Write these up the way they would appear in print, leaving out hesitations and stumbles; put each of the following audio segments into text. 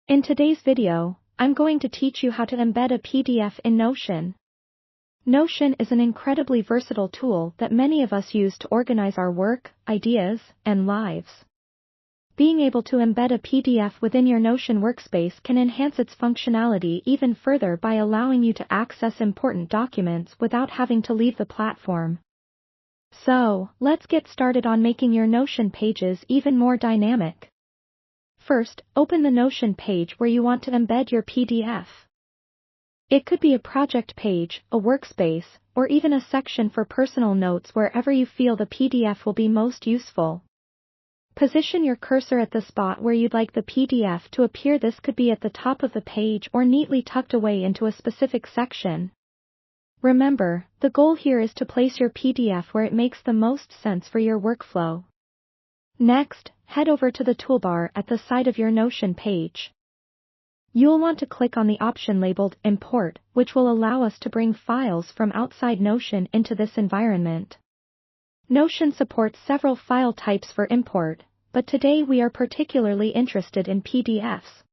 In today's video, I'm going to teach you how to embed a PDF in Notion. Notion is an incredibly versatile tool that many of us use to organize our work, ideas, and lives. Being able to embed a PDF within your Notion workspace can enhance its functionality even further by allowing you to access important documents without having to leave the platform. So, let's get started on making your Notion pages even more dynamic. First, open the Notion page where you want to embed your PDF. It could be a project page, a workspace, or even a section for personal notes wherever you feel the PDF will be most useful. Position your cursor at the spot where you'd like the PDF to appear. This could be at the top of the page or neatly tucked away into a specific section. Remember, the goal here is to place your PDF where it makes the most sense for your workflow. Next, head over to the toolbar at the side of your Notion page. You'll want to click on the option labeled Import, which will allow us to bring files from outside Notion into this environment. Notion supports several file types for import, but today we are particularly interested in PDFs.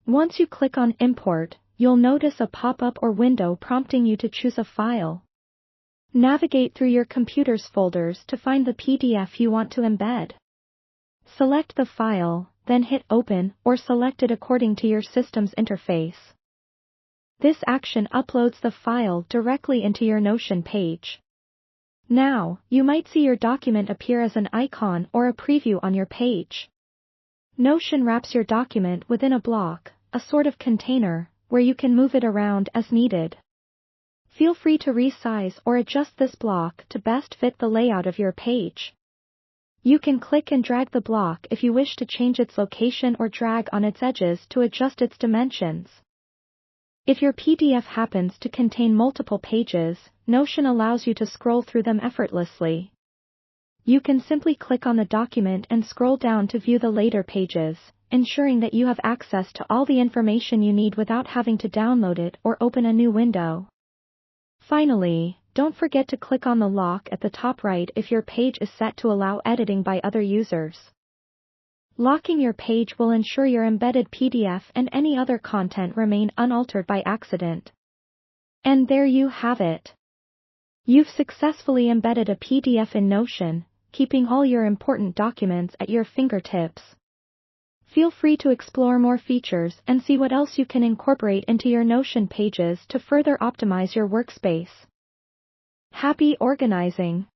Once you click on Import, you'll notice a pop-up or window prompting you to choose a file. Navigate through your computer's folders to find the PDF you want to embed. Select the file, then hit Open or select it according to your system's interface. This action uploads the file directly into your Notion page. Now, you might see your document appear as an icon or a preview on your page. Notion wraps your document within a block, a sort of container, where you can move it around as needed. Feel free to resize or adjust this block to best fit the layout of your page. You can click and drag the block if you wish to change its location or drag on its edges to adjust its dimensions. If your PDF happens to contain multiple pages, Notion allows you to scroll through them effortlessly. You can simply click on the document and scroll down to view the later pages, ensuring that you have access to all the information you need without having to download it or open a new window. Finally, don't forget to click on the lock at the top right if your page is set to allow editing by other users. Locking your page will ensure your embedded PDF and any other content remain unaltered by accident. And there you have it. You've successfully embedded a PDF in Notion, keeping all your important documents at your fingertips. Feel free to explore more features and see what else you can incorporate into your Notion pages to further optimize your workspace. Happy organizing!